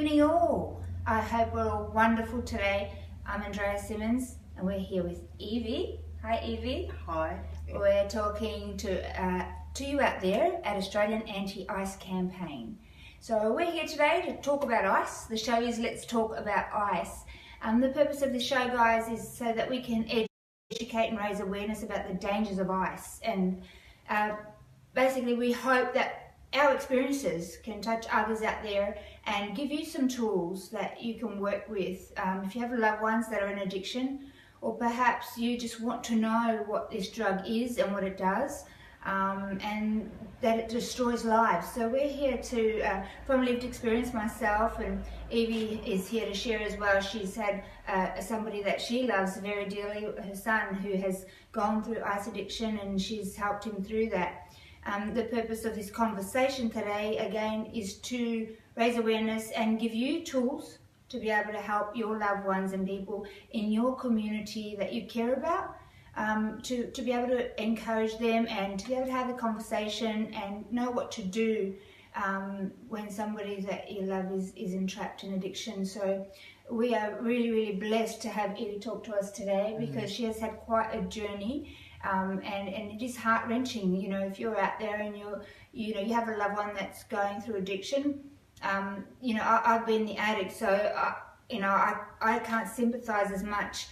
evening all. I hope we're all wonderful today. I'm Andrea Simmons and we're here with Evie. Hi Evie. Hi. We're talking to you out there at Australian Anti-Ice Campaign. So we're here today to talk about ice. The show is Let's Talk About Ice. The purpose of the show, guys, is so that we can educate and raise awareness about the dangers of ice. And basically we hope that our experiences can touch others out there and give you some tools that you can work with. If you have loved ones that are in addiction, or perhaps you just want to know what this drug is and what it does, and that it destroys lives. So we're here to, from lived experience myself, and Evie is here to share as well. She's had somebody that she loves very dearly, her son, who has gone through ice addiction, and she's helped him through that. The purpose of this conversation today, again, is to raise awareness and give you tools to be able to help your loved ones and people in your community that you care about, to be able to encourage them and to be able to have a conversation and know what to do when somebody that you love is entrapped in addiction. So we are really, really blessed to have Evie talk to us today, because she has had quite a journey. And it is heart-wrenching, you know, if you're out there and you have a loved one that's going through addiction. I've been the addict, so I can't sympathise as much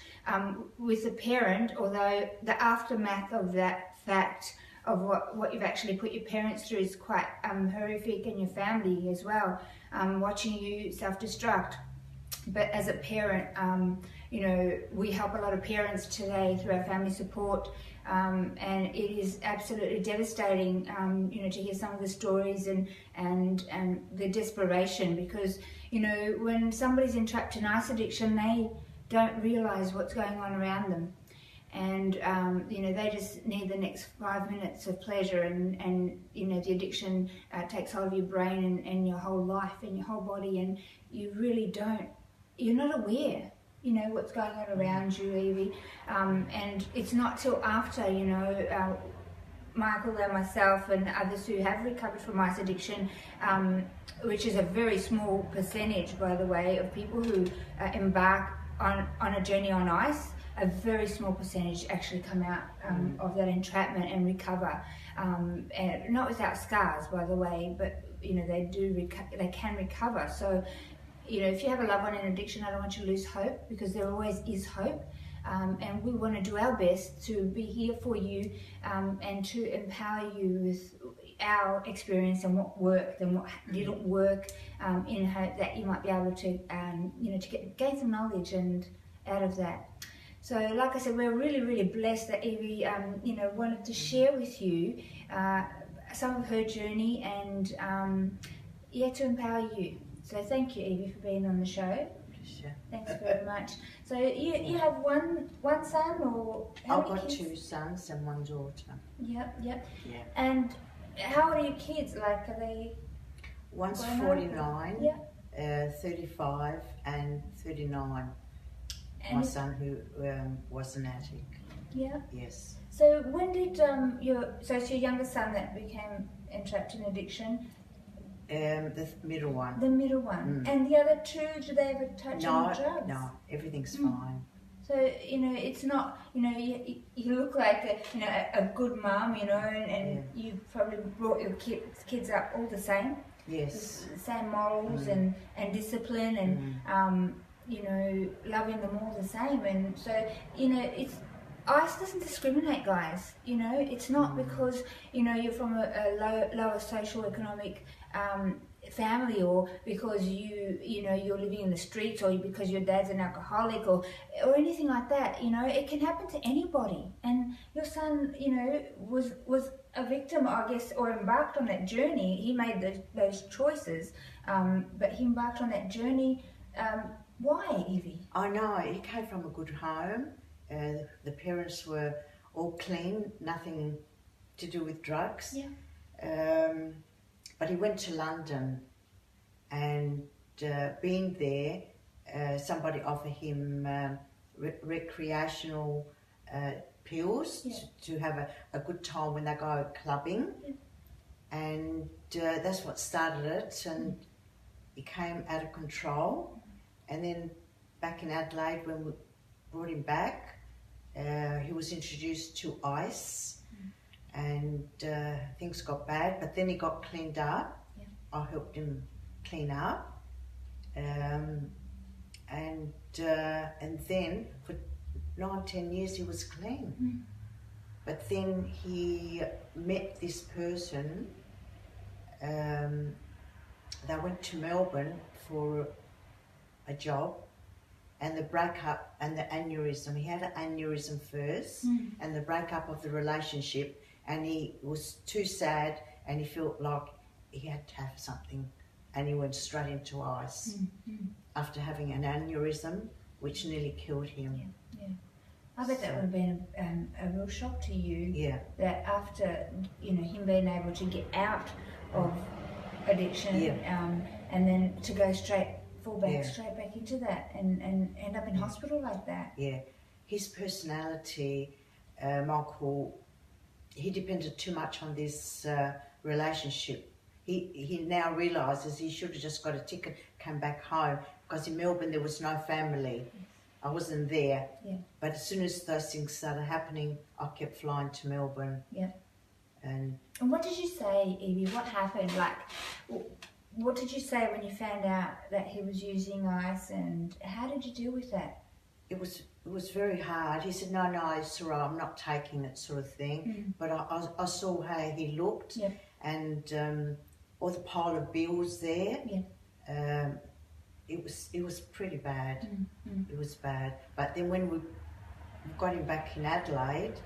with the parent, although the aftermath of that fact of what you've actually put your parents through is quite horrific, and your family as well, watching you self-destruct. But as a parent, we help a lot of parents today through our family support, and it is absolutely devastating, to hear some of the stories and the desperation, because, when somebody's entrapped in ice addiction, they don't realise what's going on around them. And, they just need the next 5 minutes of pleasure, and the addiction takes hold of your brain and your whole life and your whole body, and you really you're not aware, what's going on around you, Evie. And it's not till after, Michael and myself and others who have recovered from ice addiction, which is a very small percentage, by the way, of people who embark on a journey on ice. A very small percentage actually come out of that entrapment and recover, and not without scars, by the way, but they can recover. So if you have a loved one in addiction, I don't want you to lose hope, because there always is hope. And we want to do our best to be here for you, and to empower you with our experience and what worked and what didn't work, in hope that you might be able to, gain some knowledge and out of that. So, like I said, we're really, really blessed that Evie, wanted to share with you some of her journey and, to empower you. So thank you, Evie, for being on the show. Sure. Thanks very much. So you have one son, or how I've many got kids? 2 sons and 1 daughter. Yep. Yeah. And how old are your kids? Like, are they? One's grown up? 49, 35 and 39. And my son who was an addict. Yeah. Yes. So when did it's your younger son that became entrapped in addiction? The middle one. The middle one. And the other 2, do they ever touch on drugs? No, everything's fine. So, it's not, you look like a good mum, and you probably brought your kids up all the same. Yes. The same morals and discipline and, loving them all the same. And so, ice doesn't discriminate, guys. It's not because, you're from a lower social economic family, or because you're living in the streets, or because your dad's an alcoholic, or anything like that. It can happen to anybody. And your son, was a victim, I guess, or embarked on that journey. He made those choices, but he embarked on that journey. Why, Evie? I know, he came from a good home. The parents were all clean, nothing to do with drugs. Yeah. But he went to London, and being there, somebody offered him recreational pills to have a good time when they go clubbing. And that's what started it. And became out of control. And then back in Adelaide, when we brought him back, he was introduced to ice, and things got bad, but then he got cleaned up. Yeah. I helped him clean up, and then for 9-10 years he was clean. But then he met this person. They went to Melbourne for a job, and the breakup and the aneurysm. He had an aneurysm first, and the breakup of the relationship, and he was too sad, and he felt like he had to have something, and he went straight into ice after having an aneurysm, which nearly killed him. Yeah. I bet that would have been a real shock to you. Yeah. That after him being able to get out of addiction, and then to go fall straight back into that, and end up in hospital like that. Yeah. His personality, Michael, he depended too much on this relationship. He now realises he should have just got a ticket, come back home, because in Melbourne there was no family. I wasn't there. Yeah. But as soon as those things started happening, I kept flying to Melbourne. Yeah. And what did you say, Evie? What happened? Like, what did you say when you found out that he was using ice, and how did you deal with that? it was very hard. He said, no, it's all right, I'm not taking it, sort of thing. But I saw how he looked, and all the pile of bills there. It was pretty bad. It was bad. But then when we got him back in Adelaide,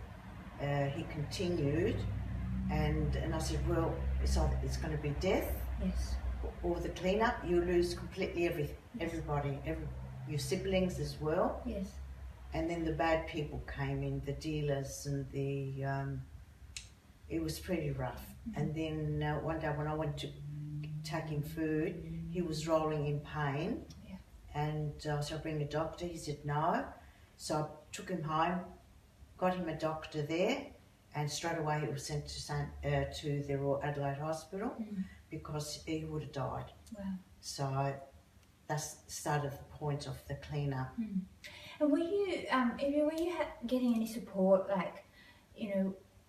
he continued, and I said, well, it's going to be death, or the cleanup. You lose completely everybody, your siblings as well. And then the bad people came in, the dealers, and it was pretty rough. And then one day when I went to take him food, he was rolling in pain, and I said, I'll bring a doctor. He said no. So I took him home, got him a doctor there, and straight away he was sent to the Royal Adelaide Hospital, because he would have died. So that's started the point of the cleanup. And were you getting any support? Like,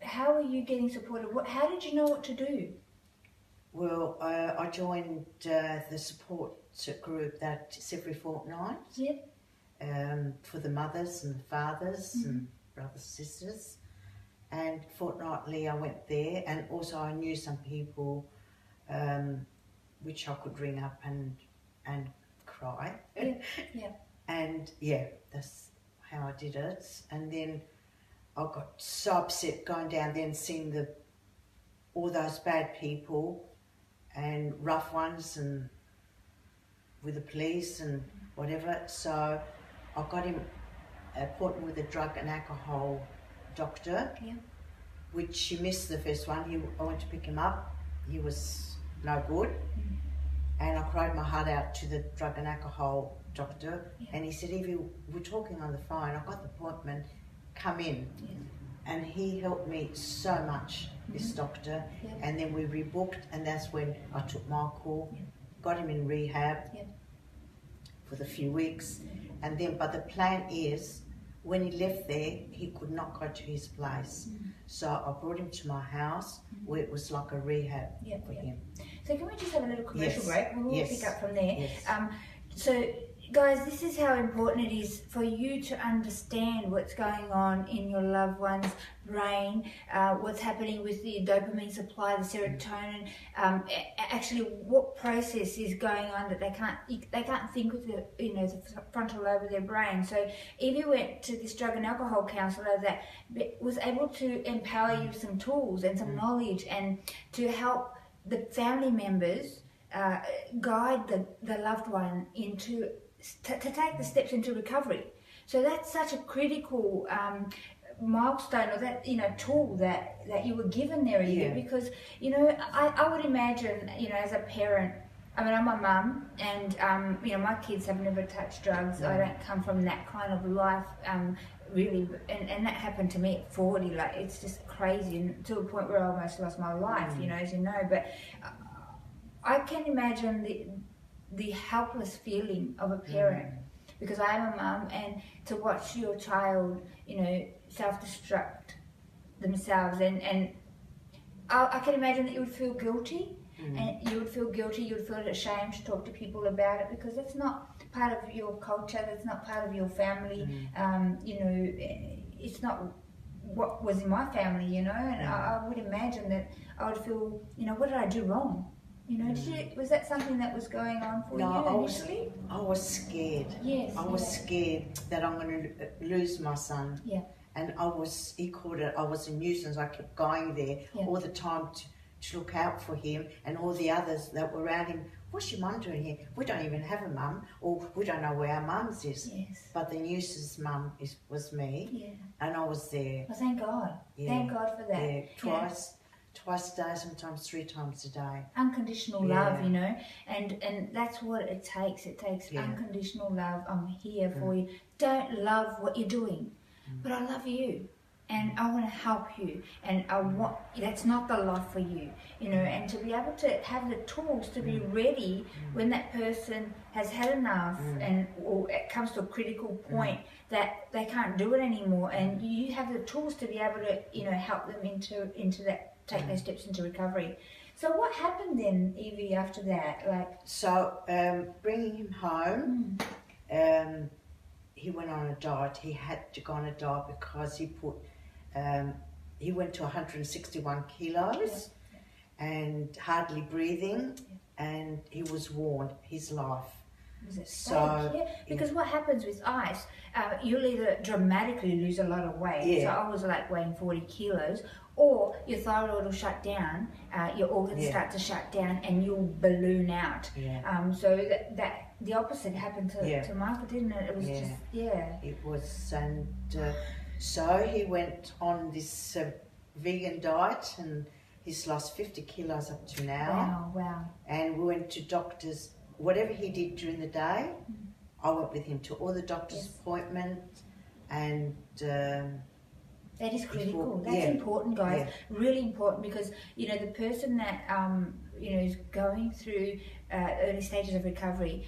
how were you getting supported? How did you know what to do? Well, I joined the support group that's every fortnight. For the mothers and the fathers and brothers, sisters. And fortnightly I went there, and also I knew some people which I could ring up and cry. And that's how I did it. And then I got so upset going down there and seeing all those bad people and rough ones, and with the police and whatever. So I got him an appointment with a drug and alcohol doctor, which he missed the first one. I went to pick him up. He was no good. And I cried my heart out to the drug and alcohol doctor. And he said, Evie, we're talking on the phone. I got the appointment. Come in. And he helped me so much, this doctor. And then we rebooked, and that's when I took Michael, got him in rehab for the few weeks. And then, but the plan is, when he left there, he could not go to his place. So I brought him to my house, where it was like a rehab for him. So can we just have a little commercial break? We'll pick up from there. Yes. So guys, this is how important it is for you to understand what's going on in your loved one's brain, what's happening with the dopamine supply, the serotonin, actually what process is going on that they can't think with the frontal lobe of their brain. So Evie went to this drug and alcohol counsellor that was able to empower you with some tools and some knowledge, and to help the family members guide the loved one into to take the steps into recovery. So that's such a critical milestone, or that tool that you were given there, because I would imagine as a parent. I mean, I'm a mum, and my kids have never touched drugs. I don't come from that kind of life, really, and that happened to me at 40. Like, it's just crazy, and to a point where I almost lost my life, as you know. But I can imagine the helpless feeling of a parent. Because I'm a mum, and to watch your child, you know, self-destruct themselves, and I can imagine that you would feel guilty, and you would feel guilty, you would feel ashamed to talk to people about it, because that's not part of your culture, that's not part of your family. You know, it's not what was in my family, you know, and I would imagine that I would feel, you know, what did I do wrong? You know, was that something that was going on for you initially? I was scared. Yes. I was scared that I'm going to lose my son. Yeah. And he called it, I was a nuisance. I kept going there all the time to look out for him, and all the others that were around him. What's your mum doing here? We don't even have a mum, or we don't know where our mums is. Yes. But the nuisance mum was me. Yeah. And I was there. Well, thank God. Yeah. Thank God for that. Yeah, twice a day, sometimes 3 times a day. Unconditional love, you know, and that's what it takes. It takes unconditional love. I'm here for you. Don't love what you're doing, but I love you, and I want to help you, and I want, that's not the love for you, you know, and to be able to have the tools to be ready when that person has had enough, and or it comes to a critical point that they can't do it anymore, and you have the tools to be able to, you know, help them into that, take those steps into recovery. So what happened then, Evie, after that? So bringing him home, he went on a diet. He had to go on a diet because he went to 161 kilos and hardly breathing, and he was warned his life. Because what happens with ice, you'll either dramatically lose a lot of weight. So I was like weighing 40 kilos, or your thyroid will shut down, your organs start to shut down, and you'll balloon out. So that the opposite happened to Michael, didn't it? It was just It was, and so he went on this vegan diet, and he's lost 50 kilos up to now. Wow. And we went to doctors. Whatever he did during the day, I went with him to all the doctor's appointments, and that is critical. That's important, guys. Really important, because you know the person that you know is going through early stages of recovery,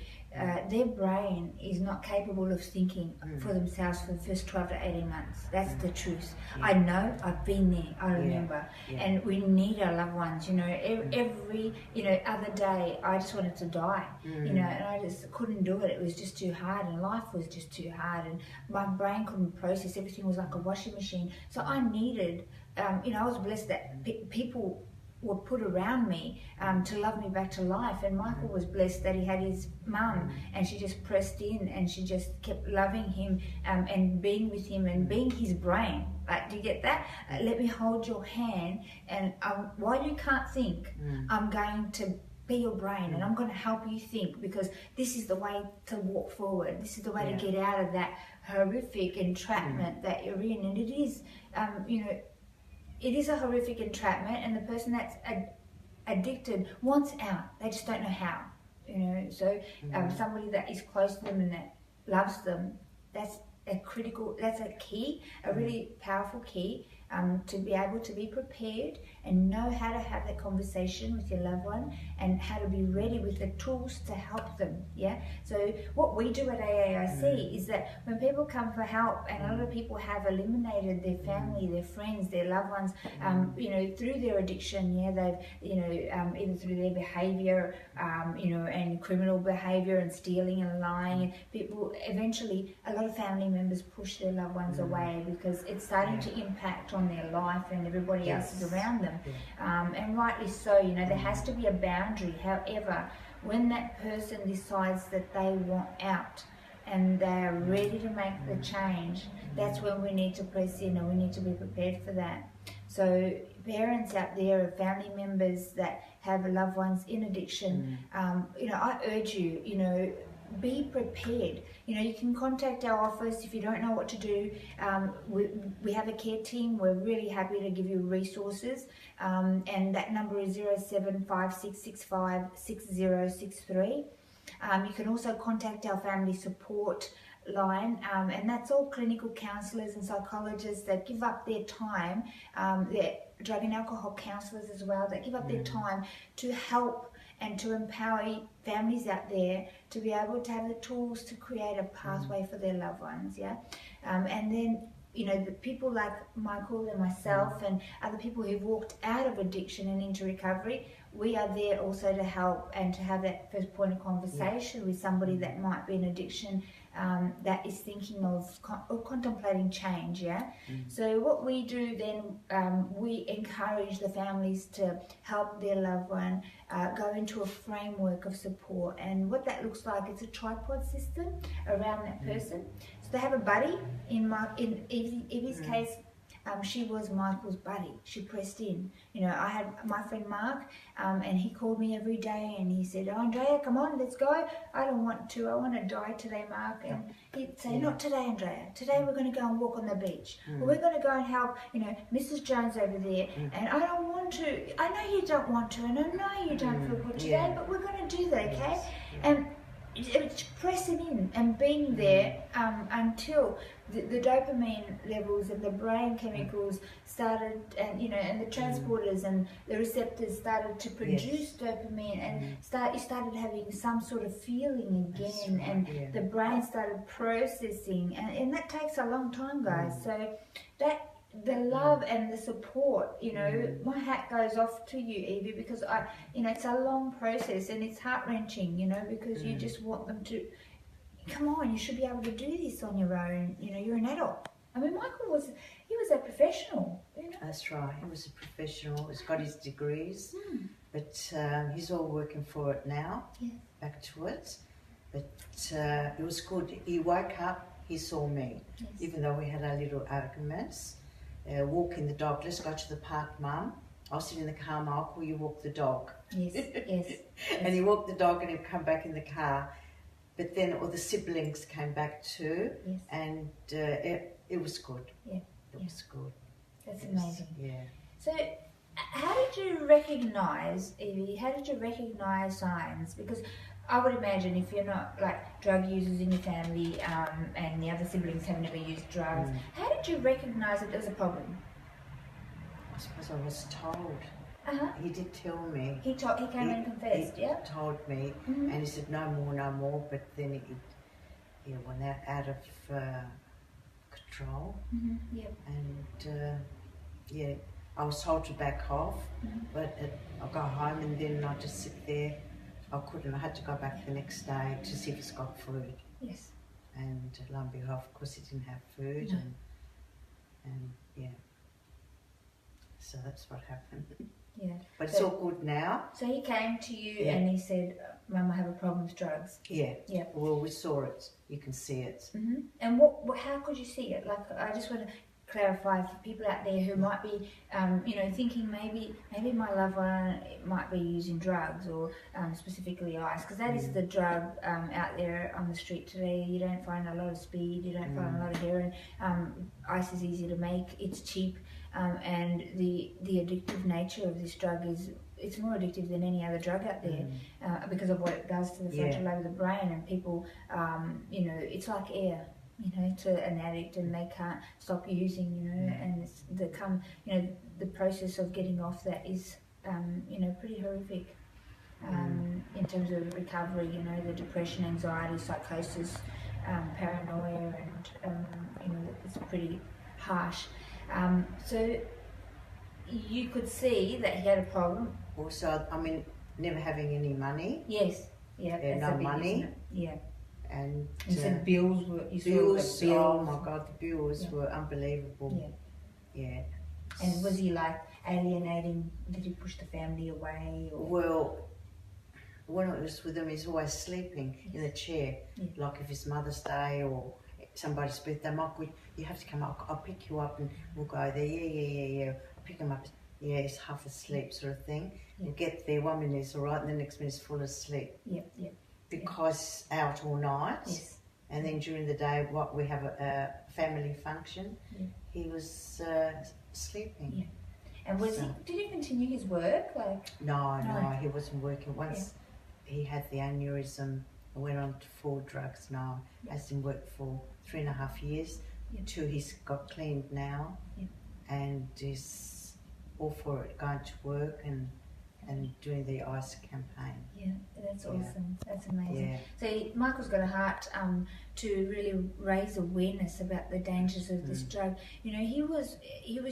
their brain is not capable of thinking for themselves for the first 12 to 18 months. That's the truth. I know, I've been there, I remember. And we need our loved ones, you know, every, you know, other day I just wanted to die, you know, and I just couldn't do it. It was just too hard, and life was just too hard, and my brain couldn't process. Everything was like a washing machine. So I needed, you know, I was blessed that people were put around me to love me back to life, and Michael was blessed that he had his mum, and she just pressed in, and she just kept loving him and being with him and being his brain. Like, do you get that? Let me hold your hand, and while you can't think, I'm going to be your brain, and I'm going to help you think, because this is the way to walk forward. This is the way to get out of that horrific entrapment that you're in. And it is, you know, it is a horrific entrapment, and the person that's addicted wants out. They just don't know how, you know. So somebody that is close to them and that loves them, that's a key, a really powerful key, to be able to be prepared and know how to have that conversation with your loved one, and how to be ready with the tools to help them. So what we do at AAIC is that when people come for help, and a lot of people have eliminated their family, their friends, their loved ones, you know, through their addiction, they've, you know, either through their behavior, you know, and criminal behavior and stealing and lying, and people eventually, a lot of family members push their loved ones away because it's starting to impact on their life and everybody else is around them. And rightly so, you know, there has to be a boundary. However, when that person decides that they want out and they're ready to make the change, that's when we need to press in, and we need to be prepared for that. So parents out there, family members that have loved ones in addiction, you know, I urge you, you know, be prepared. You know, you can contact our office if you don't know what to do. We have a care team. We're really happy to give you resources, and that number is 0756656063. You can also contact our family support line, and that's all clinical counsellors and psychologists that give up their time. They're drug and alcohol counsellors as well, that give up their time to help and to empower families out there to be able to have the tools to create a pathway for their loved ones, yeah? And then, you know, the people like Michael and myself and other people who've walked out of addiction and into recovery, we are there also to help and to have that first point of conversation with somebody that might be in addiction, that is thinking of or contemplating change, yeah? So what we do then, we encourage the families to help their loved one go into a framework of support, and what that looks like, it's a tripod system around that person. So they have a buddy. In Evie's case, she was Michael's buddy. She pressed in. You know, I had my friend Mark, and he called me every day and he said, "Oh, Andrea, come on, let's go. I don't want to. I want to die today, Mark." And he'd say, "Not today, Andrea. Today we're going to go and walk on the beach. Or we're going to go and help, you know, Mrs. Jones over there. And I don't want to. I know you don't want to, and I know you don't feel good today, but we're going to do that, okay?" And it's pressing in and being there until the dopamine levels and the brain chemicals started, and you know, and the transporters and the receptors started to produce dopamine, and you started having some sort of feeling again, and the brain started processing, and that takes a long time, guys. So that the love and the support, you know, my hat goes off to you, Evie, because you know, it's a long process and it's heart-wrenching, you know, because you just want them to, come on, you should be able to do this on your own, you know, you're an adult. I mean, Michael was a professional, you know. That's right, he was a professional, he's got his degrees, but he's all working for it now, back to it. But it was good, he woke up, he saw me, even though we had our little arguments. Walking the dog, let's go to the park, Mum. I'll sit in the car, Michael, you walk the dog. Yes. And he walked the dog and he'd come back in the car. But then all the siblings came back too, and it was good. It was good. That's amazing. Yeah. So how did you recognise, Evie, signs? Because I would imagine if you're not like drug users in your family, and the other siblings have never used drugs, how did you recognise that there was a problem? I suppose I was told. He did tell me. He came and confessed, he told me, and he said no more, but then he went out of control. And I was told to back off, but I'll go home and then I just sit there. I couldn't. I had to go back the next day to see if he's got food. Yes. And lo and behold, of course, he didn't have food, and so that's what happened. Yeah. But it's all good now. So he came to you and he said, "Mum, I have a problem with drugs." Yeah. Well, we saw it. You can see it. And how could you see it? Like, I just want to clarify for people out there who might be, you know, thinking maybe my loved one might be using drugs, or specifically ice, because that is the drug out there on the street today. You don't find a lot of speed, you don't find a lot of heroin. Ice is easy to make, it's cheap, and the addictive nature of this drug it's more addictive than any other drug out there, because of what it does to the frontal lobe of the brain, and people, you know, it's like air, you know, to an addict, and they can't stop using, you know, and you know, the process of getting off that is, you know, pretty horrific, in terms of recovery, you know, the depression, anxiety, psychosis, paranoia, and, you know, it's pretty harsh. So you could see that he had a problem. Also, I mean, never having any money. Yes. Yeah. No money. Yeah. And said bills were. Oh my God, the bills were unbelievable. Yeah. And was he like alienating? Did he push the family away? Or? Well, when I was with him, he's always sleeping in a chair. Like if it's Mother's Day or somebody's birthday, Michael, you have to come up. I'll pick you up and we'll go there. Yeah. I'll pick him up. Yeah, he's half asleep, sort of thing. We'll get there, 1 minute he's all right, and the next minute's full asleep. Because out all night, and then during the day, we have a family function. He was sleeping. And did he continue his work? No, he wasn't working. Once he had the aneurysm, and went on to 4 drugs now. Hasn't worked for 3.5 years. 2 he's got cleaned now, and is all for it, going to work and and doing the ICE campaign. Yeah, that's awesome. That's amazing. Yeah. So Michael's got a heart to really raise awareness about the dangers of this drug. You know, he was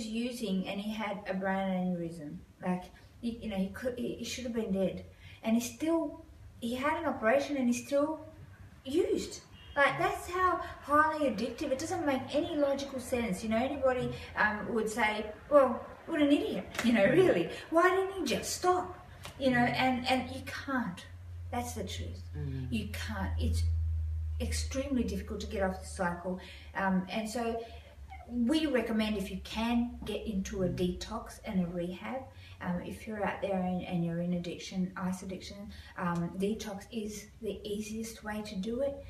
using, and he had a brain aneurysm. Like, he should have been dead, and he had an operation, and he still used. Like, that's how highly addictive. It doesn't make any logical sense. You know, anybody would say, well, what an idiot, really. Why didn't he just stop? And you can't. That's the truth. You can't. It's extremely difficult to get off the cycle. And so we recommend, if you can, get into a detox and a rehab. If you're out there and you're in addiction, ice addiction, detox is the easiest way to do it.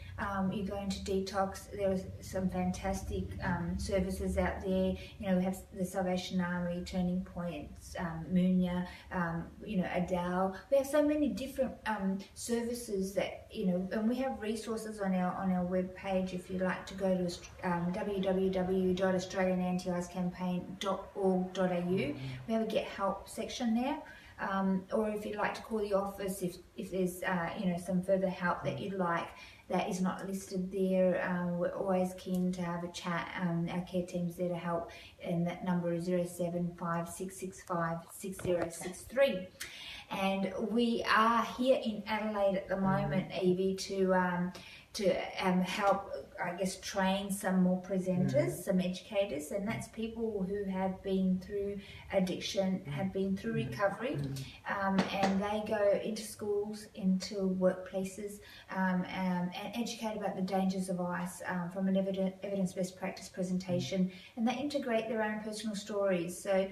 You go into detox. There's some fantastic services out there. We have the Salvation Army, Turning Points, Munya, Adele. We have so many different services that, and we have resources on our webpage. If you'd like to go to www.australianantiicecampaign.org.au, we have a Get Help section there. Or if you'd like to call the office, if there's some further help that you'd like that is not listed there, we're always keen to have a chat. Our care team's there to help, and that number is 075 And we are here in Adelaide at the moment, Evie, to help, I guess, train some more presenters, some educators, and that's people who have been through addiction, have been through recovery, and they go into schools, into workplaces, and educate about the dangers of ice from an evidence-based practice presentation, and they integrate their own personal stories. So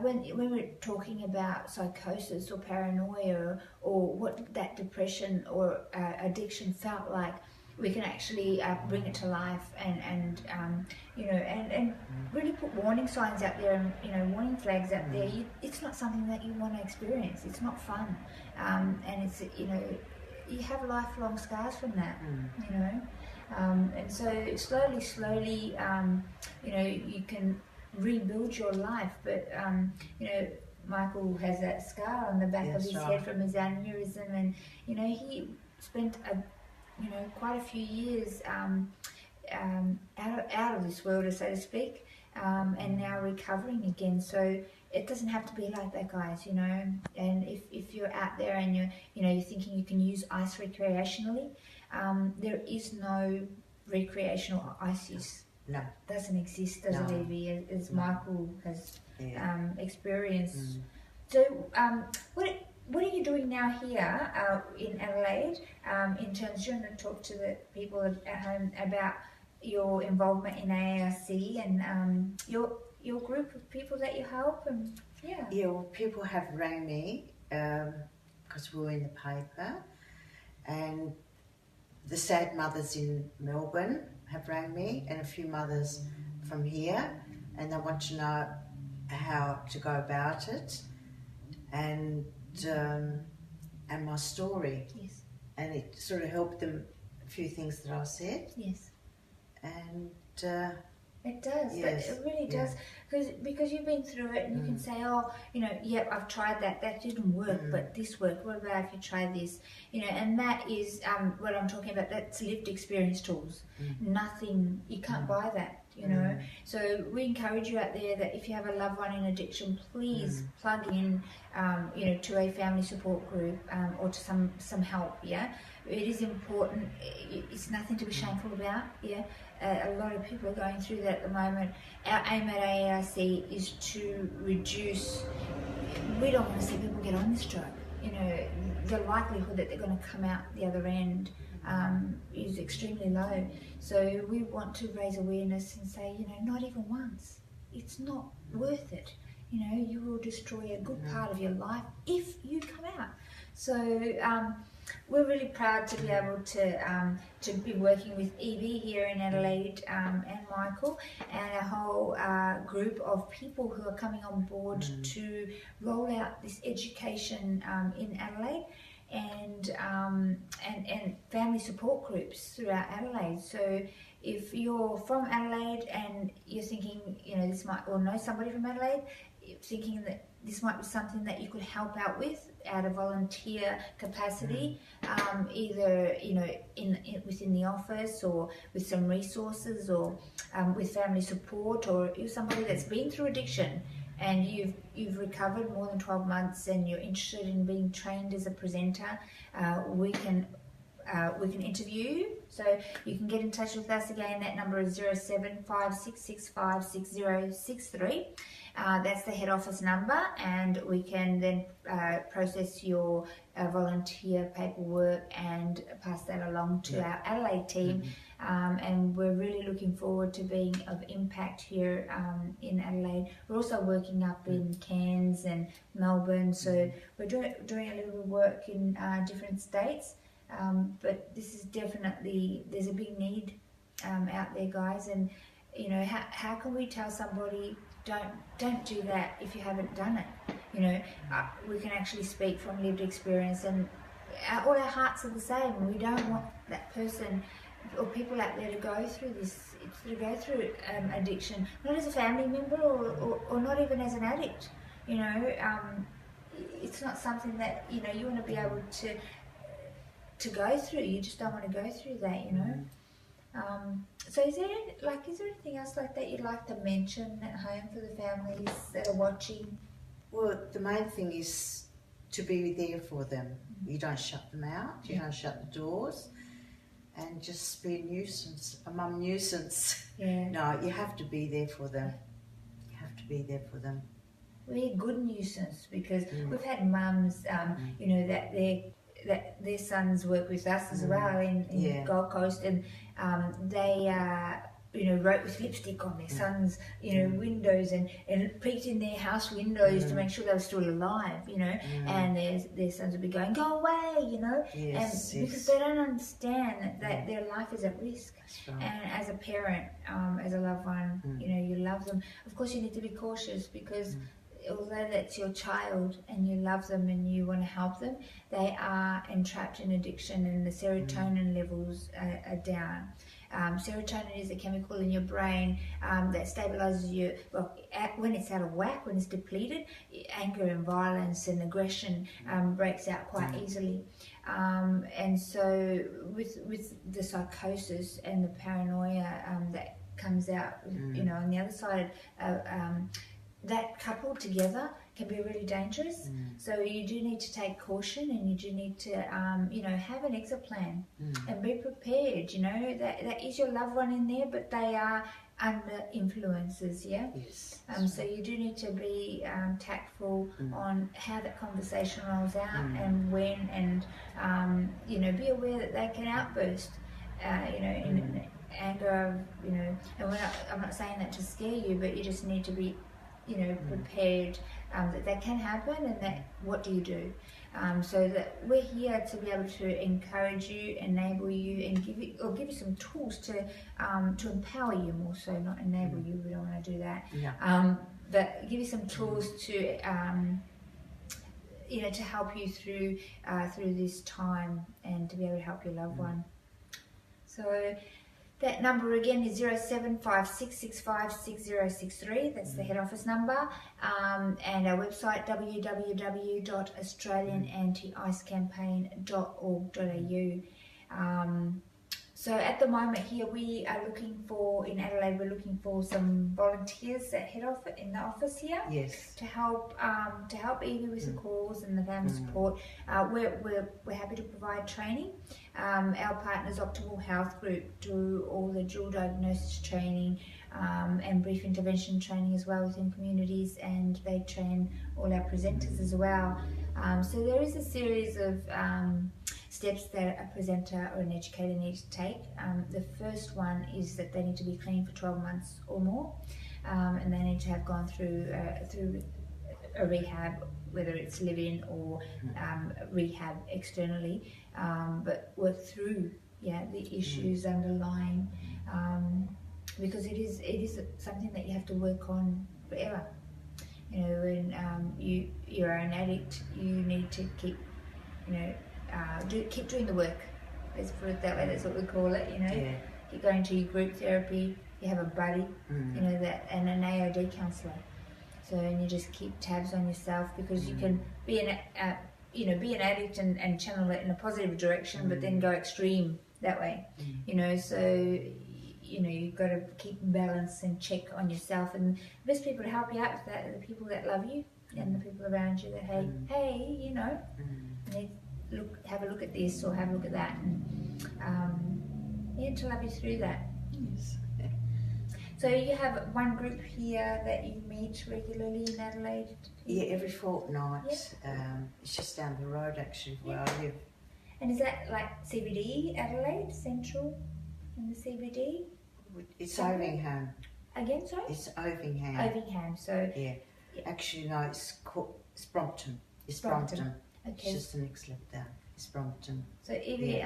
when we're talking about psychosis or paranoia or what that depression or addiction felt like, we can actually bring it to life and really put warning signs out there and warning flags out there. It's not something that you want to experience. It's not fun, and it's you have lifelong scars from that. And so slowly, you can rebuild your life, but Michael has that scar on the back of his head from his aneurysm, and he spent quite a few years out of this world, so to speak, and now recovering again. So it doesn't have to be like that, guys. And if you're out there and you're thinking you can use ice recreationally, there is no recreational ice use. No. Doesn't exist, does it, Evie, as Michael has experienced. So what are you doing now here in Adelaide in terms, you want to talk to the people at home about your involvement in AARC and your group of people that you help? And well, people have rang me because we were in the paper, and the sad mothers in Melbourne have rang me, and a few mothers from here, and they want to know how to go about it, and my story. Yes. And it sort of helped them, a few things that I said. Yes. And it does. yes, it really does, because you've been through it, and you can say, I've tried that didn't work, but this worked. What about if you try this? And that is what I'm talking about. That's lived experience tools. Nothing, you can't buy that. So we encourage you out there that if you have a loved one in addiction, please plug in to a family support group or to some help. It is important. It's nothing to be shameful about. A lot of people are going through that at the moment. Our aim at AARC is to reduce. We don't want to see people get on this drug. The likelihood that they're going to come out the other end is extremely low. So we want to raise awareness and say, not even once. It's not worth it. You will destroy a good part of your life if you come out. So we're really proud to be able to be working with Evie here in Adelaide and Michael and a whole group of people who are coming on board to roll out this education in Adelaide and family support groups throughout Adelaide. So if you're from Adelaide and you're thinking, this might, or know somebody from Adelaide, thinking that this might be something that you could help out with at a volunteer capacity, either within the office, or with some resources, or with family support, or you're somebody that's been through addiction and you've recovered more than 12 months and you're interested in being trained as a presenter, we can interview you. So you can get in touch with us again. That number is 0756656063. That's the head office number, and we can then process your volunteer paperwork and pass that along to our Adelaide team. And we're really looking forward to being of impact here in Adelaide. We're also working up in Cairns and Melbourne, so we're doing a little bit of work in different states. But this is definitely, there's a big need out there, guys. And how can we tell somebody don't do that if you haven't done it? We can actually speak from lived experience, and all our hearts are the same. We don't want that person or people out there to go through this, addiction, not as a family member or not even as an addict. It's not something that you want to be able to go through. You just don't want to go through that, So is there anything else like that you'd like to mention at home for the families that are watching? Well, the main thing is to be there for them. You don't shut them out, you don't shut the doors, and just be a mum nuisance. Yeah. No, you have to be there for them. You have to be there for them. We're a good nuisance, because we've had mums, that their sons work with us as well in Gold Coast, and they wrote with lipstick on their sons' windows, and peeked in their house windows to make sure they were still alive, and their sons would be going, "Go away," because they don't understand that their life is at risk. Right. And as a parent, as a loved one, you love them. Of course, you need to be cautious, because although that's your child and you love them and you want to help them, they are entrapped in addiction, and the serotonin levels are down. Serotonin is a chemical in your brain that stabilizes you. When it's out of whack, when it's depleted, anger and violence and aggression breaks out quite easily. And so with the psychosis and the paranoia that comes out, on the other side, that coupled together can be really dangerous. So you do need to take caution, and you do need to, have an exit plan and be prepared. That is your loved one in there, but they are under influences, Yes. So you do need to be tactful on how that conversation rolls out and when, and be aware that they can outburst, in anger, and I'm not saying that to scare you, but you just need to be prepared that can happen, and that what do you do? So that we're here to be able to encourage you, enable you, and give you some tools to empower you more so, not enable you. We don't want to do that. But give you some tools to to help you through this time, and to be able to help your loved one. So that number again is 0756656063. That's the head office number, and our website www.australianantiicecampaign.org.au. So at the moment here, we are looking for, in Adelaide, we're looking for some volunteers that head off in the office here. Yes. To help Evie with the calls and the family support. We're happy to provide training. Our partners, Optimal Health Group, do all the dual diagnosis training and brief intervention training as well within communities, and they train all our presenters as well. So there is a series of steps that a presenter or an educator needs to take. The first one is that they need to be clean for 12 months or more, and they need to have gone through a rehab, whether it's live-in or rehab externally, but work through the issues underlying, because it is something that you have to work on forever. When you're an addict, you need to keep keep doing the work. Let's put it that way. That's what we call it. Keep going to your group therapy. You have a buddy, and an AOD counsellor. So, and you just keep tabs on yourself, because you can be an addict and channel it in a positive direction, but then go extreme that way. So you've got to keep balance and check on yourself, and the best people to help you out with that are the people that love you and the people around you that hey, have a look at this or have a look at that, and to love you through that. Yes. So you have one group here that you meet regularly in Adelaide? Yeah, every fortnight. It's just down the road actually where I live. And is that like CBD, Adelaide, Central in the CBD? It's Ovingham. Again, sorry? It's Ovingham. Ovingham, so... Yeah. Actually, no, it's Brompton. It's Brompton. Okay. It's just the next level down. It's Brompton. So Evie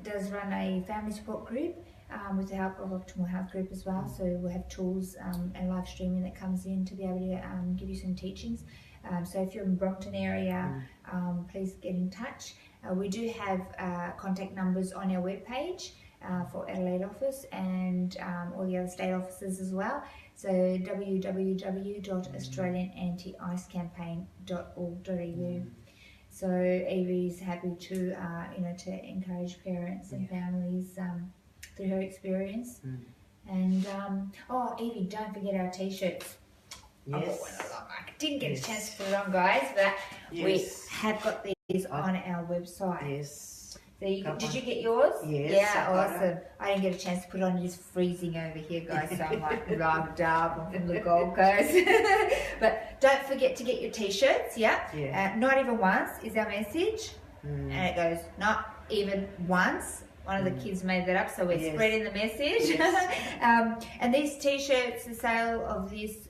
does run a family support group with the help of Optimal Health Group as well. So we'll have tools and live streaming that comes in to be able to give you some teachings. So if you're in the Brompton area, please get in touch. We do have contact numbers on our webpage for Adelaide office and all the other state offices as well. So www.australianantiicecampaign.org.au. So Evie's happy to to encourage parents and families through her experience. And Evie, don't forget our t-shirts. Yes. I didn't get a chance to put it on, guys, but we have got these on our website. Yes. So did you get yours? Yes. Yeah, awesome. I didn't get a chance to put it on. It's freezing over here, guys, so I'm like rugged up. I'm from the Gold Coast. But don't forget to get your t-shirts, not even once is our message. And it goes, not even once. One of the kids made that up, so we're spreading the message. And these t-shirts, the sale of this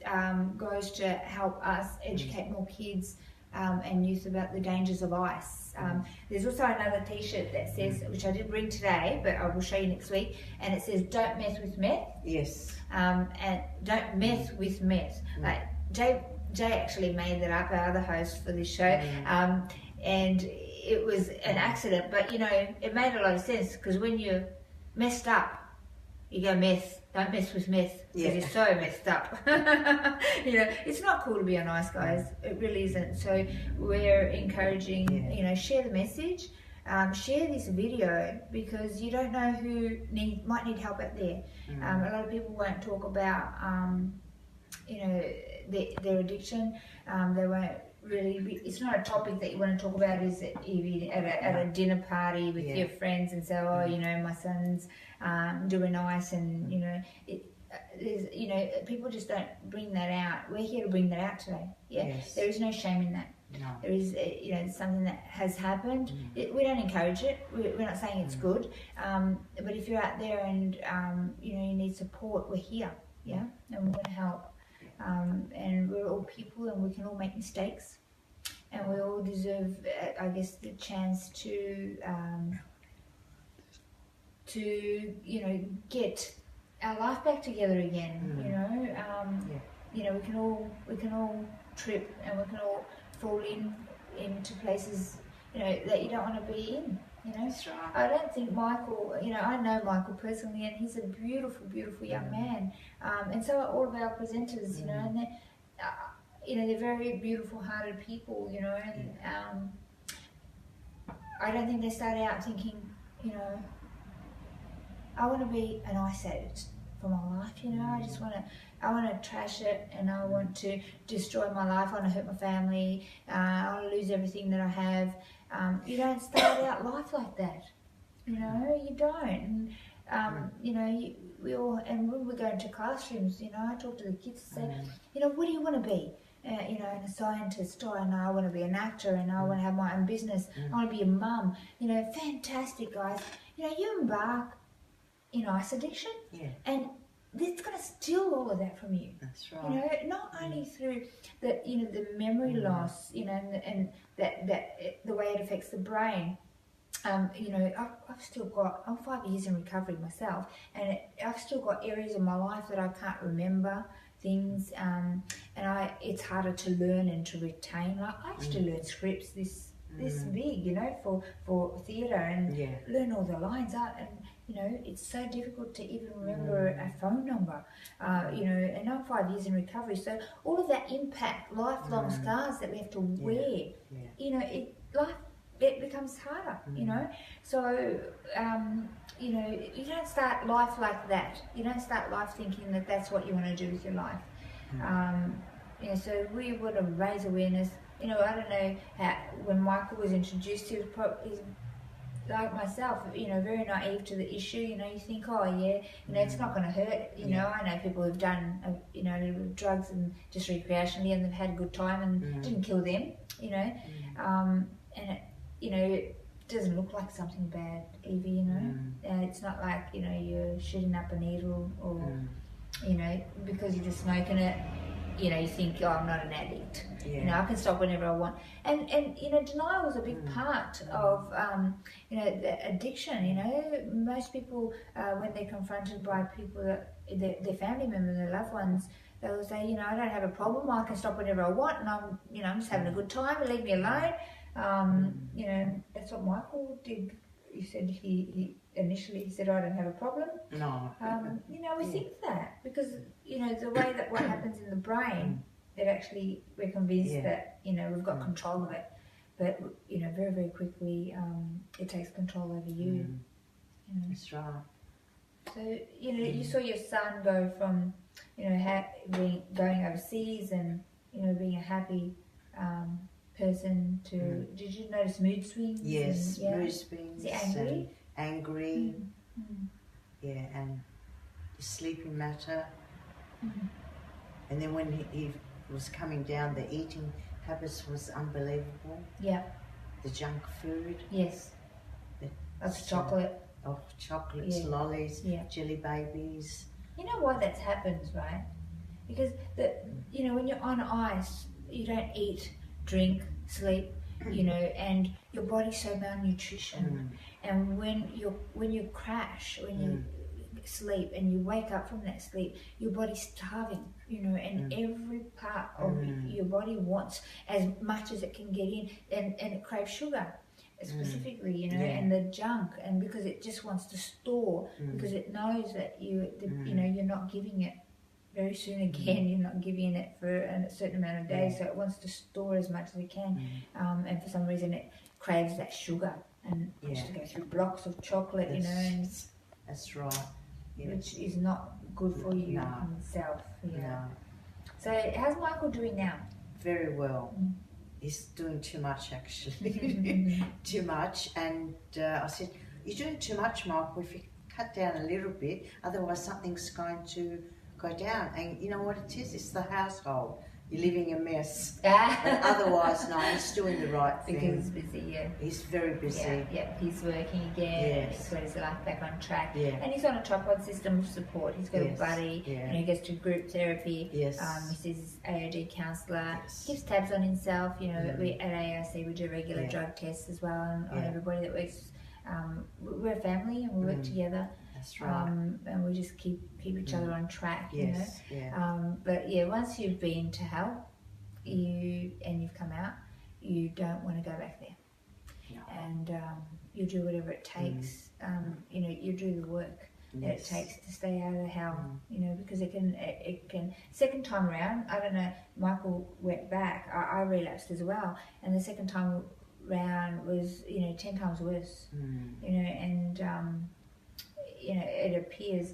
goes to help us educate more kids and youth about the dangers of ice. There's also another t-shirt that says, which I did bring today, but I will show you next week, and it says, don't mess with meth. Yes. And don't mess with meth. Like Jay actually made that up, our other host for this show, and it was an accident, but it made a lot of sense, because when you're messed up, you go meth. Don't mess with meth, because you're so messed up. It's not cool to be on ice, guys. It really isn't. So we're encouraging, share the message, share this video, because you don't know who might need help out there. A lot of people won't talk about, their addiction. They won't really it's not a topic that you want to talk about, is it, Evie, at a dinner party with your friends and say, my son's doing ice, and people just don't bring that out. We're here to bring that out today. There is no shame in that. No. There is something that has happened. We don't encourage it. We're not saying it's good, but if you're out there and you need support, we're here, and we're going to help. And we're all people, and we can all make mistakes, and we all deserve, I guess, the chance to get our life back together again. We can all trip, and we can all fall into places that you don't want to be in. That's right. I don't think Michael, I know Michael personally, and he's a beautiful, beautiful young man. And so are all of our presenters, and they're very beautiful hearted people, and I don't think they start out thinking, I want to be an ice addict for my life, I want to trash it, and I want to destroy my life, I want to hurt my family, I want to lose everything that I have. You don't start out life like that, you don't. And, we all, and when we go into classrooms, I talk to the kids and say, what do you want to be? And a scientist, I want to be an actor, and I want to have my own business, I want to be a mum. Fantastic, guys. You embark in ice addiction, and it's going to steal all of that from you. That's right. Not only through the memory loss, and that the way it affects the brain. I've still got, I'm 5 years in recovery myself, and I've still got areas of my life that I can't remember things, and it's harder to learn and to retain. Like I used to learn scripts this big, for theatre, and learn all the lines out, and You know, it's so difficult to even remember a phone number. You know, and I'm 5 years in recovery, so all of that impact, lifelong scars that we have to wear. You know, it becomes harder. You know, so you know, you don't start life like that. You don't start life thinking that that's what you want to do with your life. You know, so we want to raise awareness. You know, I don't know how, when Michael was introduced, he's like myself, you know, very naive to the issue. You know, you think, oh yeah, you know, it's not going to hurt. You know, I know people who've done, you know, a little bit of drugs and just recreationally, and they've had a good time and it didn't kill them. You know, and it, you know, it doesn't look like something bad either. You know, it's not like, you know, you're shooting up a needle or you know, because you're just smoking it. You know, you think, oh, I'm not an addict. You know, I can stop whenever I want. And you know, denial was a big part of, you know, the addiction. You know, most people, when they're confronted by people, their family members, their loved ones, they will say, you know, I don't have a problem. I can stop whenever I want, and you know, I'm just having a good time. Leave me alone. You know, that's what Michael did. He said he initially said, I don't have a problem. No. You know, we think that because, you know, the way that what happens in the brain, that actually we're convinced that, you know, we've got control of it. But, you know, very, very quickly, it takes control over you. You know. That's right. So, you know, you saw your son go from, you know, going overseas and, you know, being a happy person to, did you notice mood swings? Yes, and, mood swings. Is he angry? Angry. Yeah, and sleeping matter. And then when he was coming down, the eating habits was unbelievable. Yeah. The junk food. Yes. Of chocolate. Of chocolates, lollies, jelly babies. You know why that happens, right? Because you know, when you're on ice, you don't eat, drink, sleep, you know, and your body's so malnutrition. And when you crash, when you sleep and you wake up from that sleep, your body's starving, you know, and every part of your body wants as much as it can get in, and it craves sugar specifically, you know, and the junk, and because it just wants to store, because it knows that you know, you're not giving it very soon again, you're not giving it for a certain amount of days, so it wants to store as much as it can, and for some reason it craves that sugar and wants to go through blocks of chocolate, you know, and that's right. Which is not good for you in itself. So how's Michael doing now? Very well. He's doing too much, actually. Too much. And I said, you're doing too much, Michael. If you cut down a little bit, otherwise something's going to go down. And you know what it is? It's the household. You're living a mess. But otherwise, no, he's doing the right thing. Because he's busy, He's very busy. He's working again. He's got his life back on track. And he's on a tripod system of support. He's got a buddy, and he goes to group therapy. He sees his AOD counsellor. Keeps tabs on himself. You know, we at ARC we do regular drug tests as well, and on everybody that works. We're a family and we work together. That's right. And we just keep each other on track, you know. But yeah, once you've been to hell, you've come out, you don't want to go back there. And you do whatever it takes. You know, you do the work that it takes to stay out of hell. You know, because it can. Second time around, I don't know. Michael went back. I relapsed as well, and the second time round was, you know, 10 times worse. You know, and you know, it appears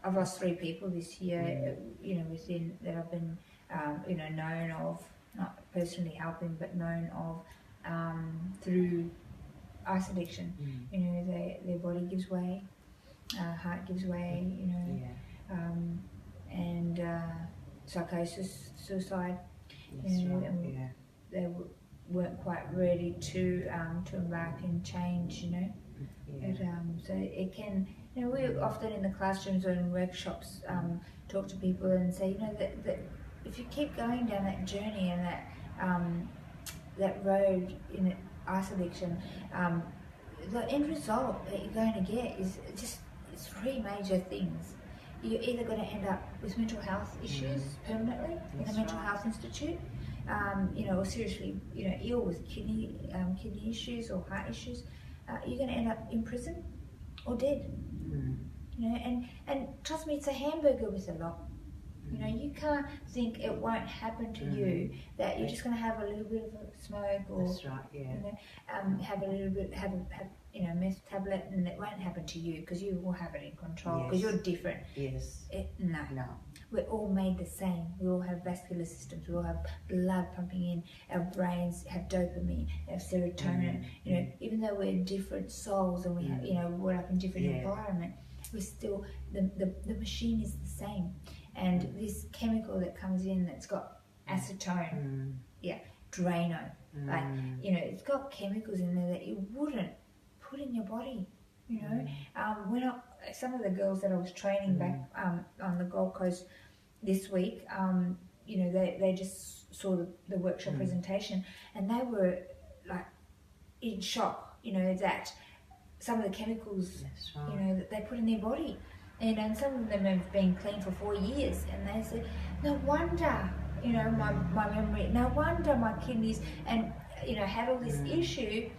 I've lost 3 people this year, you know, within that I've been, you know, known of, not personally helping, but known of through ice addiction. You know, their body gives way, heart gives way, you know, and psychosis, suicide, you know, and they weren't quite ready to embark and change, you know. But, so it can, you know, we often in the classrooms or in workshops talk to people and say, you know, that if you keep going down that journey and that road in ice addiction, the end result that you're going to get is just 3 major things. You're either going to end up with mental health issues permanently in a mental health institute, you know, or seriously, you know, ill with kidney issues or heart issues. You're going to end up in prison, or dead. You know, and trust me, it's a hamburger with a lot. You know, you can't think it won't happen to you, that you're just going to have a little bit of a smoke, or That's right, yeah. you know, have a little bit, have you know, meth tablet, and it won't happen to you because you will have it in control because you're different. Yes. No. We're all made the same. We all have vascular systems. We all have blood pumping in. Our brains have dopamine, have serotonin. You know, even though we're different souls and we have, you know, we're up in different environment, we're still the machine is the same. And this chemical that comes in that's got acetone, Drano, like, you know, it's got chemicals in there that you wouldn't put in your body. You know, some of the girls that I was training back on the Gold Coast this week, you know, they just saw the workshop presentation, and they were like in shock, you know, that some of the chemicals, you know, that they put in their body. And some of them have been clean for 4 years, and they said, no wonder, you know, my memory, no wonder my kidneys, and, you know, had all this issue.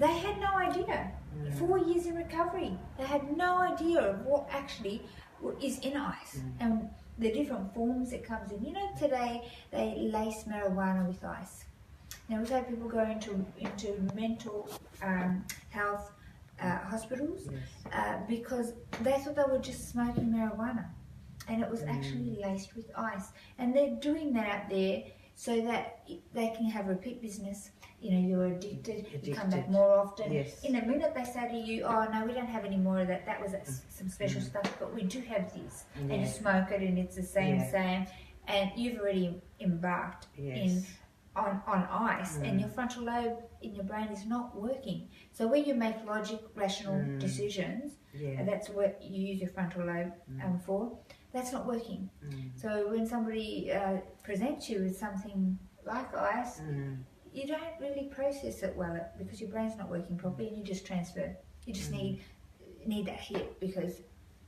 They had no idea. 4 years in recovery, they had no idea of what actually is in ice and the different forms it comes in. You know, today they lace marijuana with ice. Now we've had people go into mental health hospitals because they thought they were just smoking marijuana, and it was actually laced with ice. And they're doing that out there so that they can have repeat business. You know, you're addicted, you come back more often. In a minute they say to you, oh no, we don't have any more of that, that was some special stuff, but we do have this. And you smoke it and it's the same, and you've already embarked on ice, and your frontal lobe in your brain is not working. So where you make logic, rational decisions, and that's what you use your frontal lobe for, that's not working. So when somebody presents you with something like ice, you don't really process it well because your brain's not working properly, and you just transfer. You just need that hit because,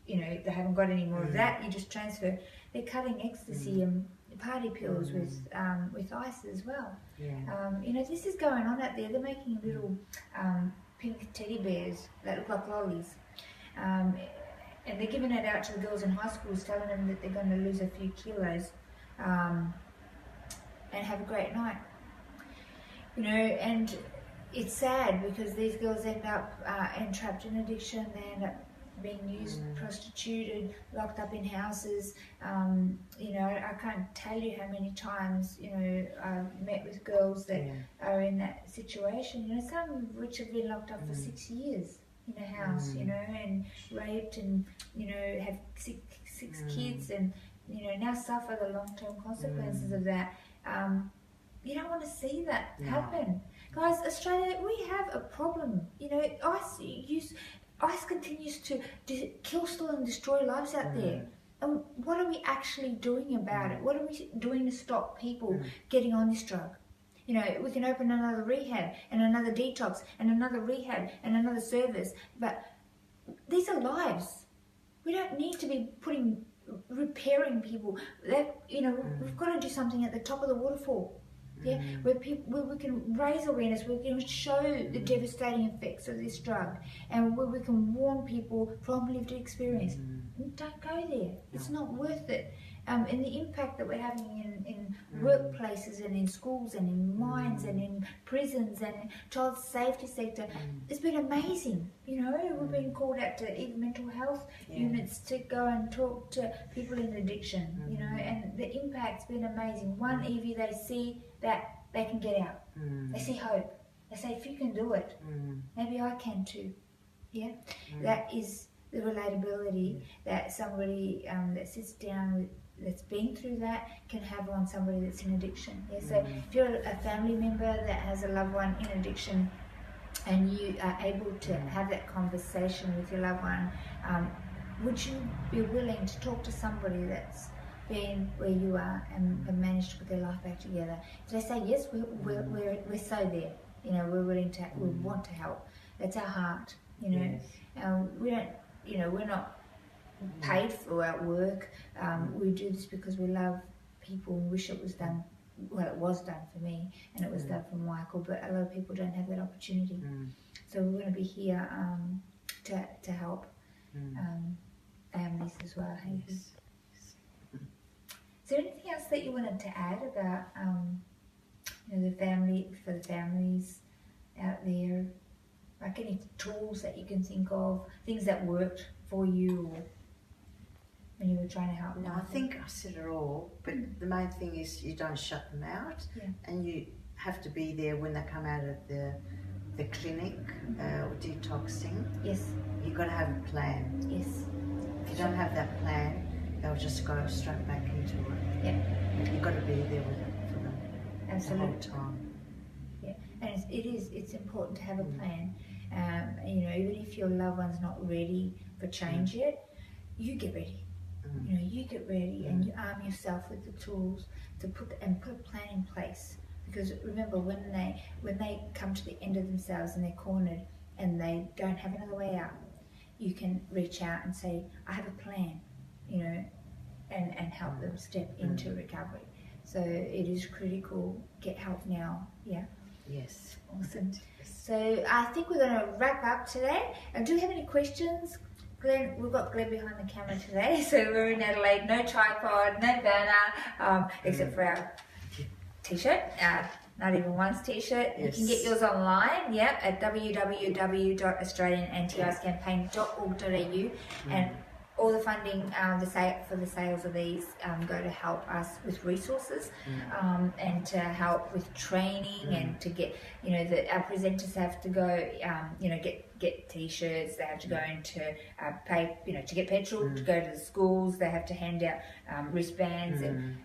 you know, they haven't got any more of that. You just transfer. They're cutting ecstasy and party pills with ice as well. You know, this is going on out there. They're making little pink teddy bears that look like lollies, and they're giving it out to the girls in high schools, telling them that they're going to lose a few kilos and have a great night. You know, and it's sad because these girls end up entrapped in addiction. They end up being used, prostituted, locked up in houses. You know, I can't tell you how many times, you know, I've met with girls that are in that situation. You know, some of which have been locked up for 6 years in a house, you know, and raped, and, you know, have six kids, and, you know, now suffer the long-term consequences of that. You don't want to see that happen. Guys, Australia, we have a problem. You know, ice continues to kill, steal and destroy lives out there. And what are we actually doing about it? What are we doing to stop people getting on this drug? You know, we can open another rehab and another detox and another rehab and another service, but these are lives. We don't need to be repairing people. That, you know, we've got to do something at the top of the waterfall. Where we can raise awareness, we can show the devastating effects of this drug, and where we can warn people from lived experience. Don't go there. It's not worth it. And the impact that we're having in workplaces and in schools and in mines and in prisons and in child safety sector, it's been amazing. You know, we've been called out to even mental health units to go and talk to people in addiction, you know, and the impact's been amazing. One, Evie, they see that they can get out. They see hope. They say, if you can do it, maybe I can too. That is the relatability that somebody that sits down with, that's been through that, can have on somebody that's in addiction. So if you're a family member that has a loved one in addiction, and you are able to have that conversation with your loved one, would you be willing to talk to somebody that's been where you are and managed to put their life back together? If they say yes, we're so there. You know, we're willing to, we want to help. That's our heart. You know, we don't. You know, we're not paid for our work. We do this because we love people and wish it was done. Well, it was done for me, and it was done for Michael, but a lot of people don't have that opportunity. So we're going to be here to help families as well. Yes. Is there anything else that you wanted to add about the families out there? Like any tools that you can think of, things that worked for you or when you were trying to help? No, I think I said it all, but the main thing is you don't shut them out, and you have to be there when they come out of the clinic or detoxing. Yes. You've got to have a plan. Yes. If you don't have that plan, they'll just go straight back into it. Yeah. You've got to be there with it for them. Absolutely. The whole time. Yeah, and it's important to have a plan. Even if your loved one's not ready for change yet, you get ready. You get ready and you arm yourself with the tools to put a plan in place. Because remember, when they come to the end of themselves and they're cornered and they don't have another way out, you can reach out and say, I have a plan, and help them step into recovery. So it is critical. Get help now. Yeah. Yes. Awesome. So I think we're going to wrap up today. Do you have any questions? Glenn, we've got Glenn behind the camera today, so we're in Adelaide, no tripod, no banner, except for our t-shirt, Not Even Once t-shirt. Yes. You can get yours online, at www.australianantiicecampaign.org.au, and all the funding for the sales of these go to help us with resources and to help with training and to get, our presenters have to go, get t-shirts, they have to go into pay, to get petrol, to go to the schools, they have to hand out wristbands and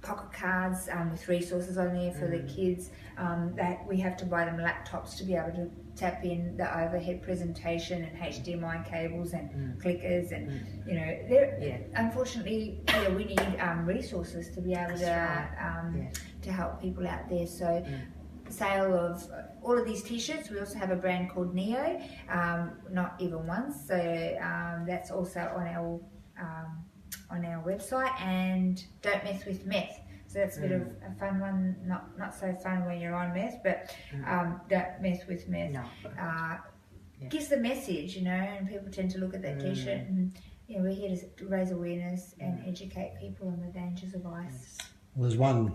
pocket cards with resources on there for the kids. That we have to buy them laptops to be able to tap in the overhead presentation and HDMI cables and clickers and unfortunately we need resources to be able to help people out there. So sale of all of these t-shirts. We also have a brand called Neo, Not Even Once, so that's also on our website, and Don't Mess with Meth. So that's a bit of a fun one, not so fun when you're on meth, but Don't Mess with Meth. No. Gives the message, and people tend to look at that t-shirt, and we're here to raise awareness and educate people on the dangers of ice. Well, there's one,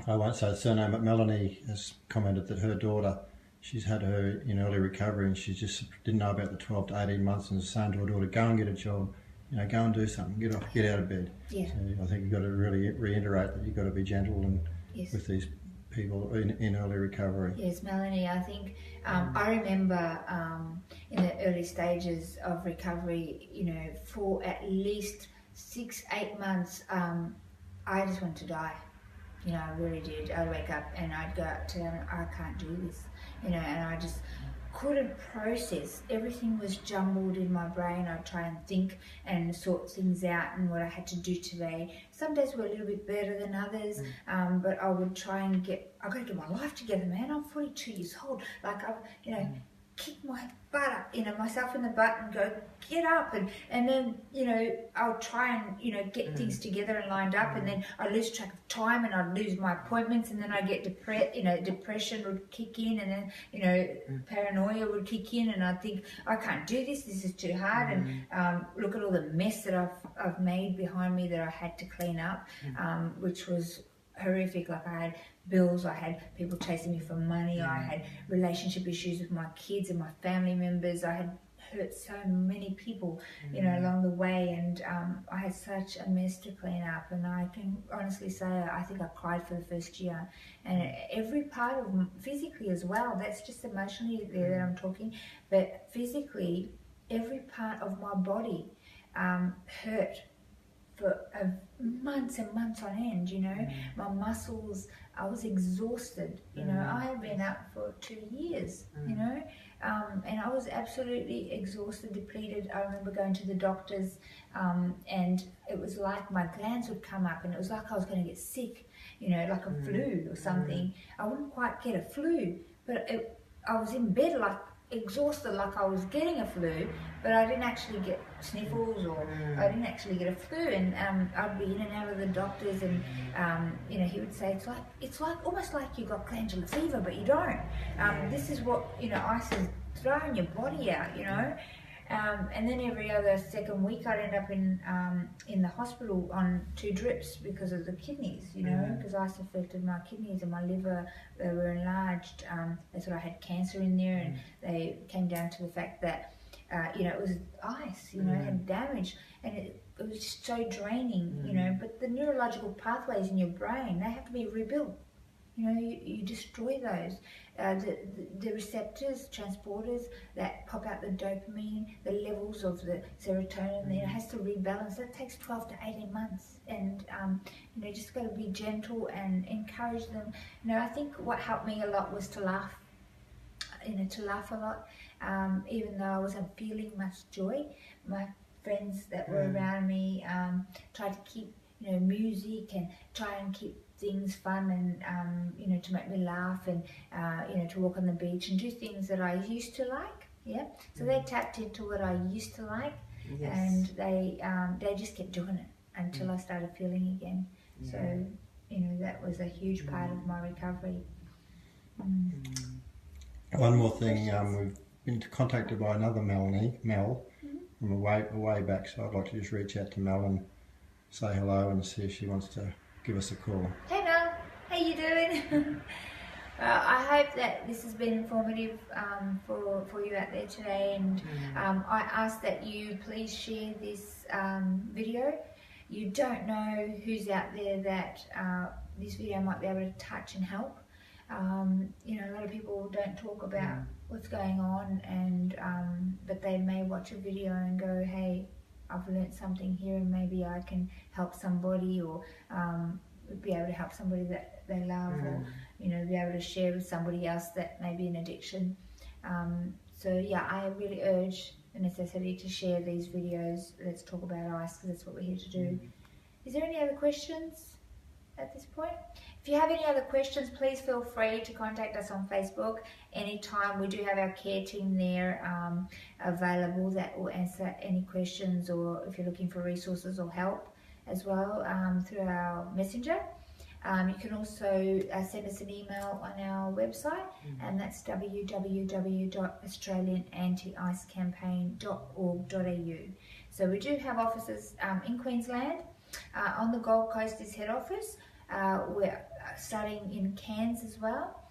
I won't say the surname, but Melanie has commented that her daughter, she's had her in early recovery and she just didn't know about the 12 to 18 months and was saying to her daughter, go and get a job. Go and do something, get out of bed. Yeah. So I think you've got to really reiterate that you've got to be gentle and with these people in early recovery. Yes, Melanie, I think I remember in the early stages of recovery, for at least 6-8 months, I just wanted to die. I really did. I'd wake up and I'd go out to them, I can't do this, and I just couldn't process. Everything was jumbled in my brain. I'd try and think and sort things out and what I had to do today. Some days were a little bit better than others, but I would try and I got to get my life together, man. I'm 42 years old. Like I've, kick my butt up, myself in the butt and go, get up. And then, I'll try and, get things together and lined up, and then I lose track of time and I'd lose my appointments, and then I get depression would kick in, and then, paranoia would kick in, and I'd think, I can't do this is too hard, and look at all the mess that I've made behind me that I had to clean up, which was horrific. Like I had bills, I had people chasing me for money, I had relationship issues with my kids and my family members, I had hurt so many people, along the way, and I had such a mess to clean up. And I can honestly say I think I cried for the first year, and every part of physically as well, that's just emotionally there that I'm talking, but physically every part of my body hurt for months and months on end, my muscles, I was exhausted, I had been out for 2 years, and I was absolutely exhausted, depleted. I remember going to the doctors, and it was like my glands would come up, and it was like I was going to get sick, like a flu or something. I wouldn't quite get a flu, but I was in bed like exhausted, like I was getting a flu, but I didn't actually get sniffles, or I didn't actually get a flu, and I'd be in and out of the doctors, and he would say it's like almost like you got glandular fever, but you don't. This is what ice is throwing your body out, And then every other second week I'd end up in the hospital on 2 drips because of the kidneys, you know, because ice affected my kidneys and my liver. They were enlarged. They thought I had cancer in there, and they came down to the fact that, you know, it was ice, you know, had damage, and it was just so draining, you know. But the neurological pathways in your brain, they have to be rebuilt. You know, you destroy those. The receptors, transporters that pop out the dopamine, the levels of the serotonin, it has to rebalance. That takes 12 to 18 months. And, you know, just got to be gentle and encourage them. You know, I think what helped me a lot was to laugh, you know, to laugh a lot. Even though I wasn't feeling much joy, my friends that were around me tried to keep, you know, music and try and keep things fun and, you know, to make me laugh and, you know, to walk on the beach and do things that I used to like, yeah. So they tapped into what I used to like, and they just kept doing it until I started feeling again. So, you know, that was a huge part of my recovery. One more thing, we've been contacted by another Mel, from a way back, so I'd like to just reach out to Mel and say hello and see if she wants to give us a call. Hey Mel, how you doing? I hope that this has been informative for you out there today, and I ask that you please share this video. You don't know who's out there that this video might be able to touch and help. You know, a lot of people don't talk about what's going on, and but they may watch a video and go, hey, I've learnt something here and maybe I can help somebody, or be able to help somebody that they love, or, you know, be able to share with somebody else that may be in addiction. So yeah, I really urge the necessity to share these videos. Let's talk about ice, because that's what we're here to do. Is there any other questions at this point? If you have any other questions, please feel free to contact us on Facebook anytime. We do have our care team there available that will answer any questions, or if you're looking for resources or help as well, through our messenger. You can also send us an email on our website, and that's www.australianantiicecampaign.org.au. So we do have offices in Queensland. On the Gold Coast is head office. We're starting in Cairns as well.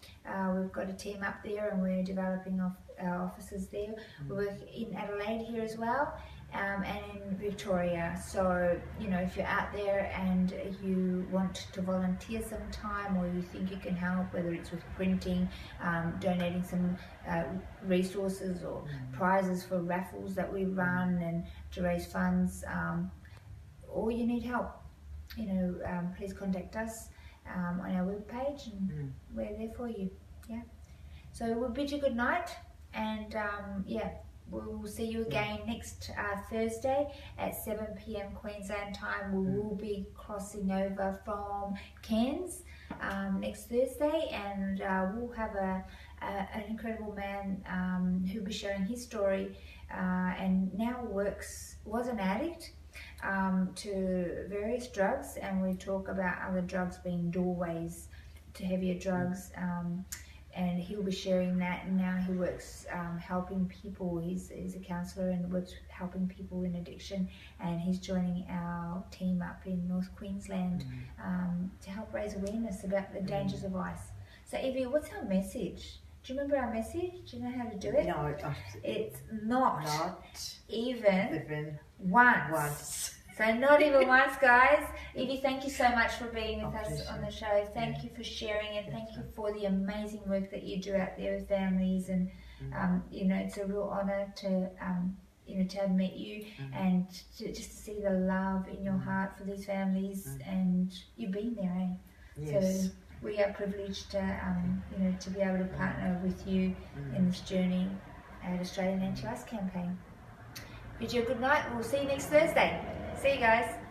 We've got a team up there, and we're developing our offices there. We work in Adelaide here as well, and in Victoria. So, you know, if you're out there and you want to volunteer some time, or you think you can help, whether it's with printing, donating some resources or prizes for raffles that we run and to raise funds, or you need help, you know, please contact us on our webpage, and we're there for you. Yeah. So we'll bid you good night, and yeah, we'll see you again next Thursday at 7 p.m. Queensland time. We will be crossing over from Cairns next Thursday, and we'll have an incredible man who'll be sharing his story, and now was an addict to various drugs, and we talk about other drugs being doorways to heavier drugs, and he'll be sharing that. And now he works helping people. He's a counsellor and works helping people in addiction, and he's joining our team up in North Queensland to help raise awareness about the dangers of ice. So Evie, what's our message? Do you remember our message? Do you know how to do it? No, it's not even once. Once. So not even once, guys. Evie, thank you so much for being with us on the show. Thank you for sharing, and thank you for the amazing work that you do out there with families. And you know, it's a real honour to you know, to have met you, and just to see the love in your heart for these families, and you've been there, eh? Yes. So we are privileged to you know, to be able to partner with you in this journey at Australian Anti-Ice Campaign. Bid you a good night. We'll see you next Thursday. See you guys.